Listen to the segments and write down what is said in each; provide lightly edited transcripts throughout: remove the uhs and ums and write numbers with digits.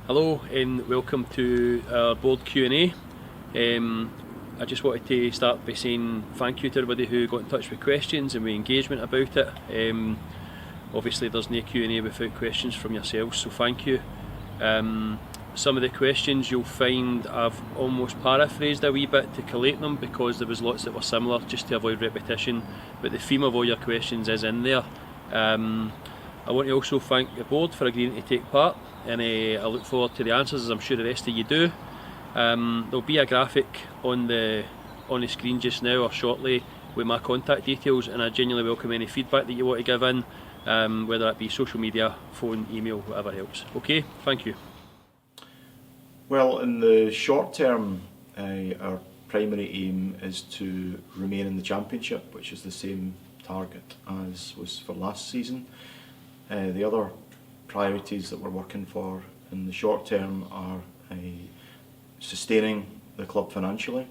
Hello and welcome to our board Q&A. I just wanted to start by saying thank you to everybody who got in touch with questions and with engagement about it. Obviously there's no Q&A without questions from yourselves, so thank you. Some of the questions you'll find I've almost paraphrased a wee bit to collate them because there was lots that were similar just to avoid repetition, but the theme of all your questions is in there. I want to also thank the board for agreeing to take part, and I look forward to the answers, as I'm sure the rest of you do. There'll be a graphic on the screen just now or shortly with my contact details, and I genuinely welcome any feedback that you want to give in, whether it be social media, phone, email, whatever helps. Okay, thank you. Well, in the short term, our primary aim is to remain in the Championship, which is the same target as was for last season. The other priorities that we're working for in the short term are sustaining the club financially.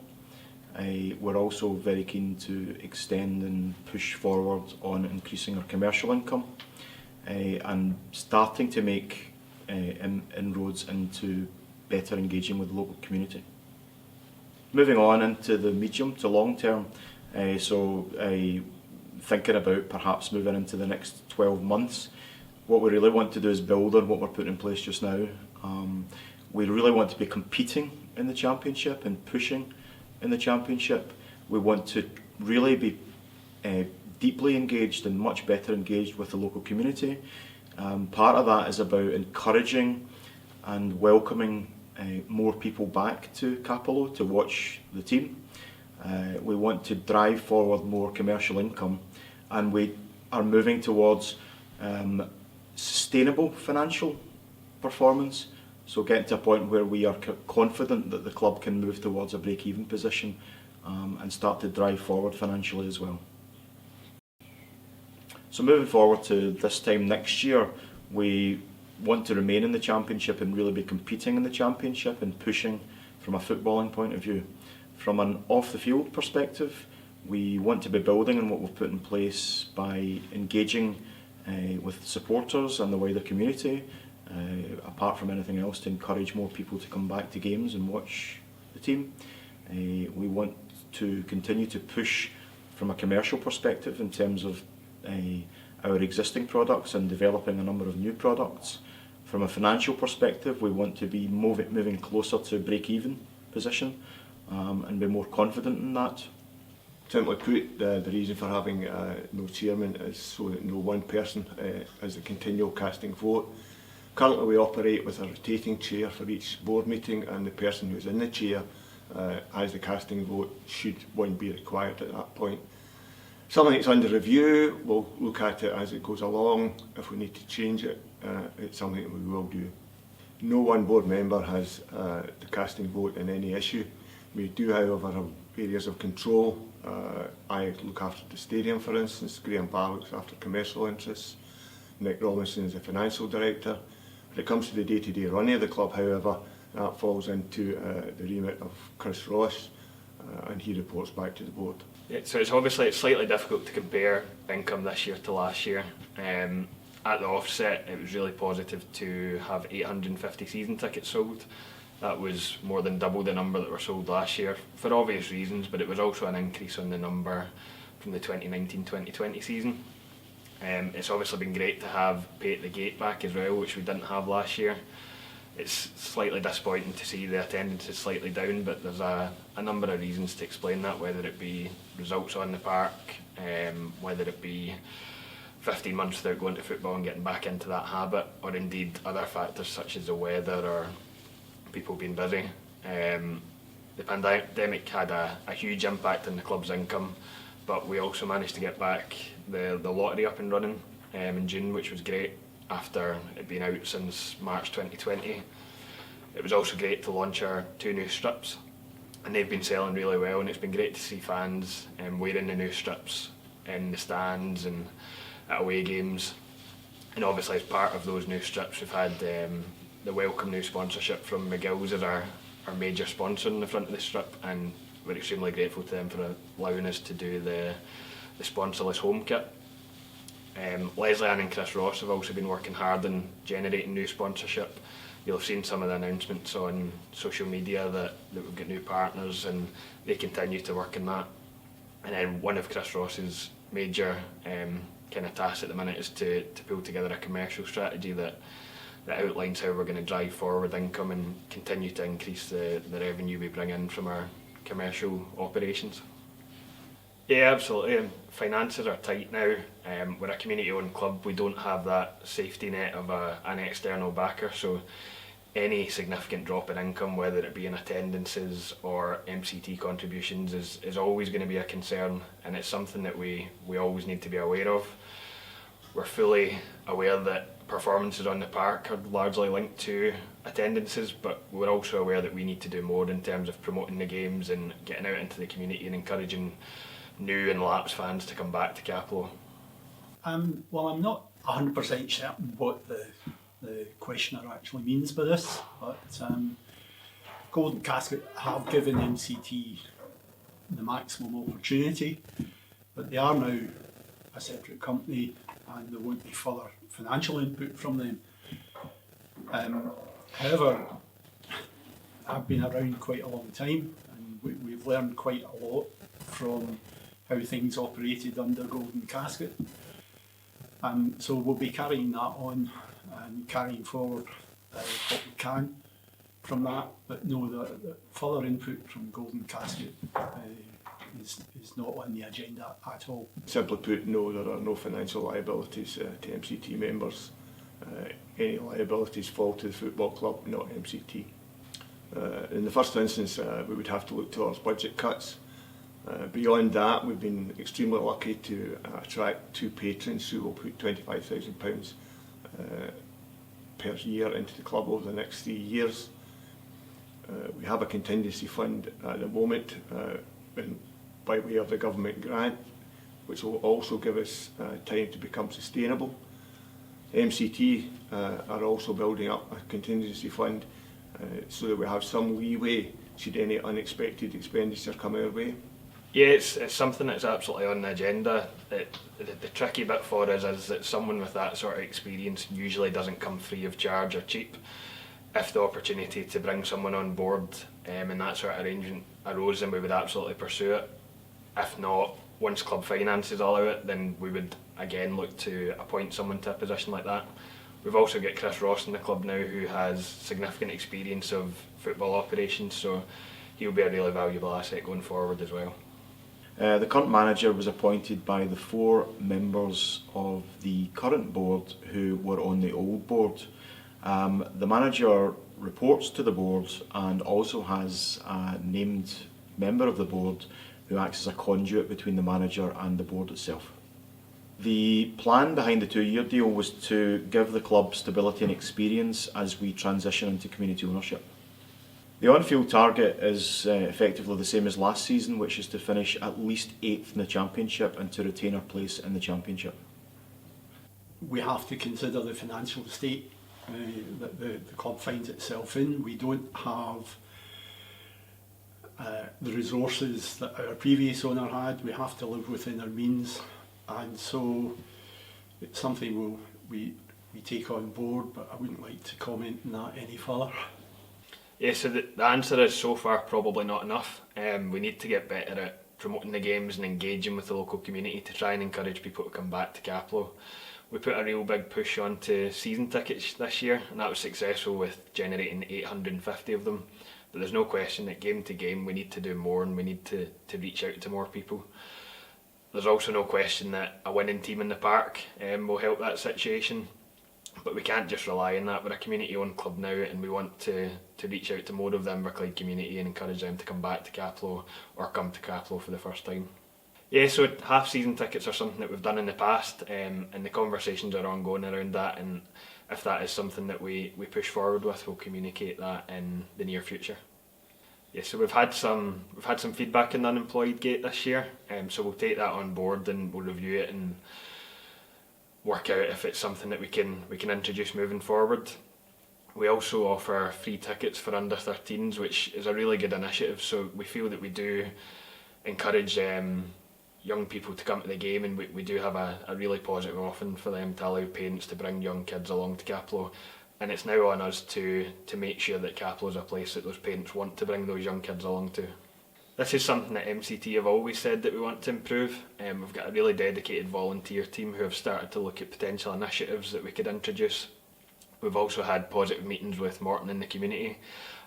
We're also very keen to extend and push forward on increasing our commercial income and starting to make inroads into better engaging with the local community. Moving on into the medium to long term, thinking about perhaps moving into the next 12 months, what we really want to do is build on what we're putting in place just now. We really want to be competing in the Championship and pushing in the Championship. We want to really be deeply engaged and much better engaged with the local community. Part of that is about encouraging and welcoming more people back to Capello to watch the team. We want to drive forward more commercial income, and we are moving towards sustainable financial performance, so getting to a point where we are confident that the club can move towards a break-even position and start to drive forward financially as well. So moving forward to this time next year, we want to remain in the Championship and really be competing in the Championship and pushing from a footballing point of view. From an off-the-field perspective, we want to be building on what we've put in place by engaging with supporters and the wider community, apart from anything else, to encourage more people to come back to games and watch the team. We want to continue to push from a commercial perspective in terms of our existing products and developing a number of new products. From a financial perspective, we want to be moving closer to break-even position and be more confident in that. Simply put, the reason for having no chairman is so that no one person has a continual casting vote. Currently we operate with a rotating chair for each board meeting, and the person who's in the chair as the casting vote should one be required at that point. Something that's under review, we'll look at it as it goes along. If we need to change it, it's something that we will do. No one board member has the casting vote in any issue. We do, however, have areas of control. I look after the stadium, for instance. Graham Barr looks after commercial interests. Nick Robinson is the financial director. When it comes to the day-to-day running of the club, however, that falls into the remit of Chris Ross, and he reports back to the board. Yeah, so it's slightly difficult to compare income this year to last year. At the offset, it was really positive to have 850 season tickets sold. That was more than double the number that were sold last year, for obvious reasons, but it was also an increase on the number from the 2019-2020 season. It's obviously been great to have pay at the gate back as well, which we didn't have last year. It's slightly disappointing to see the attendance is slightly down, but there's a number of reasons to explain that, whether it be results on the park, whether it be 15 months without going to football and getting back into that habit, or indeed other factors such as the weather or people being busy. The pandemic had a huge impact on the club's income, but we also managed to get back the lottery up and running in June, which was great after it being out since March 2020. It was also great to launch our 2 new strips, and they've been selling really well, and it's been great to see fans wearing the new strips in the stands and at away games. And obviously as part of those new strips, we've had the welcome new sponsorship from McGill's as our major sponsor in the front of the strip, and we're extremely grateful to them for allowing us to do the sponsorless home kit. Leslie Ann and Chris Ross have also been working hard on generating new sponsorship. you'll have seen some of the announcements on social media that we've got new partners, and they continue to work in that. And then one of Chris Ross's major kind of tasks at the minute is to pull together a commercial strategy that outlines how we're going to drive forward income and continue to increase the revenue we bring in from our commercial operations. Yeah, absolutely. Finances are tight now. We're a community-owned club. We don't have that safety net of an external backer, so any significant drop in income, whether it be in attendances or MCT contributions, is always going to be a concern, and it's something that we always need to be aware of. We're fully aware that performances on the park are largely linked to attendances, but we're also aware that we need to do more in terms of promoting the games and getting out into the community and encouraging new and lapsed fans to come back to Capello. Well, I'm not 100% certain what the questioner actually means by this, but Golden Casket have given MCT the maximum opportunity, but they are now a separate company and there won't be further financial input from them. However, I've been around quite a long time and we've learned quite a lot from how things operated under Golden Casket. So we'll be carrying that on and carrying forward what we can from that, but know that further input from Golden Casket is not on the agenda at all. Simply put, no, there are no financial liabilities to MCT members. Any liabilities fall to the football club, not MCT. In the first instance, we would have to look towards budget cuts. Beyond that, we've been extremely lucky to attract 2 patrons who will put £25,000 per year into the club over the next 3 years. We have a contingency fund at the moment by way of the government grant, which will also give us time to become sustainable. MCT are also building up a contingency fund so that we have some leeway should any unexpected expenditure come our way. Yeah, it's something that's absolutely on the agenda. The tricky bit for us is that someone with that sort of experience usually doesn't come free of charge or cheap. If the opportunity to bring someone on board and that sort of arrangement arose, then we would absolutely pursue it. If not, once club finances allow it, then we would again look to appoint someone to a position like that. We've also got Chris Ross in the club now who has significant experience of football operations, so he'll be a really valuable asset going forward as well. The current manager was appointed by the 4 members of the current board who were on the old board. The manager reports to the board and also has a named member of the board who acts as a conduit between the manager and the board itself. The plan behind the 2-year deal was to give the club stability and experience as we transition into community ownership. The on-field target is effectively the same as last season, which is to finish at least 8th in the Championship and to retain our place in the Championship. We have to consider the financial state that the club finds itself in. We don't have the resources that our previous owner had. We have to live within our means, and so it's something we take on board, but I wouldn't like to comment on that any further. Yeah, so the answer is so far probably not enough. We need to get better at promoting the games and engaging with the local community to try and encourage people to come back to Capello. We put a real big push onto season tickets this year, and that was successful with generating 850 of them. But there's no question that game to game we need to do more and we need to reach out to more people. There's also no question that a winning team in the park will help that situation. But we can't just rely on that. We're a community-owned club now and we want to reach out to more of the Inverclyde community and encourage them to come back to Capello or come to Capello for the first time. Yeah, so half-season tickets are something that we've done in the past and the conversations are ongoing around that, and if that is something that we push forward with, we'll communicate that in the near future. Yeah, so we've had some feedback in the unemployed gate this year, so we'll take that on board and we'll review it and work out if it's something that we can introduce moving forward. We also offer free tickets for under 13s, which is a really good initiative, so we feel that we do encourage young people to come to the game, and we do have a really positive offering for them to allow parents to bring young kids along to Capello. and it's now on us to make sure that Capel is a place that those parents want to bring those young kids along to. This is something that MCT have always said that we want to improve. We've got a really dedicated volunteer team who have started to look at potential initiatives that we could introduce. We've also had positive meetings with Morton and the community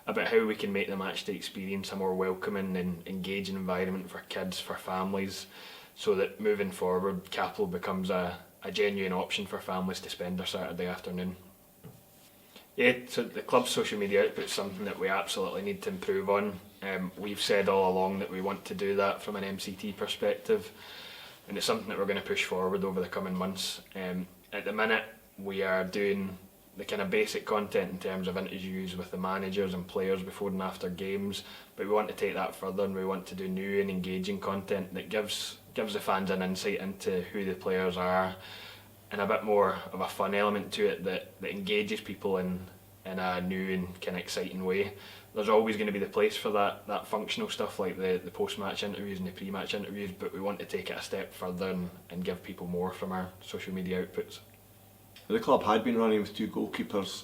about how we can make the matchday experience a more welcoming and engaging environment for kids, for families, so that moving forward Capel becomes a genuine option for families to spend their Saturday afternoon. Yeah, so the club's social media output is something that we absolutely need to improve on. We've said all along that we want to do that from an MCT perspective, and it's something that we're going to push forward over the coming months. At the minute we are doing the kind of basic content in terms of interviews with the managers and players before and after games, but we want to take that further, and we want to do new and engaging content that gives the fans an insight into who the players are, and a bit more of a fun element to it that engages people in a new and kind of exciting way. There's always going to be the place for that functional stuff like the post-match interviews and the pre-match interviews, but we want to take it a step further and give people more from our social media outputs. The club had been running with 2 goalkeepers,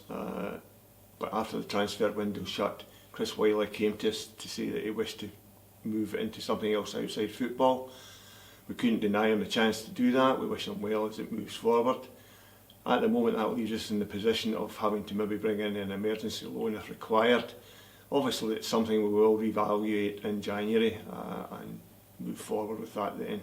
but after the transfer window shut, Chris Wiley came to us to say that he wished to move into something else outside football. We couldn't deny him the chance to do that. We wish him well as it moves forward. At the moment that leaves us in the position of having to maybe bring in an emergency loan if required. Obviously it's something we will reevaluate in January and move forward with that then.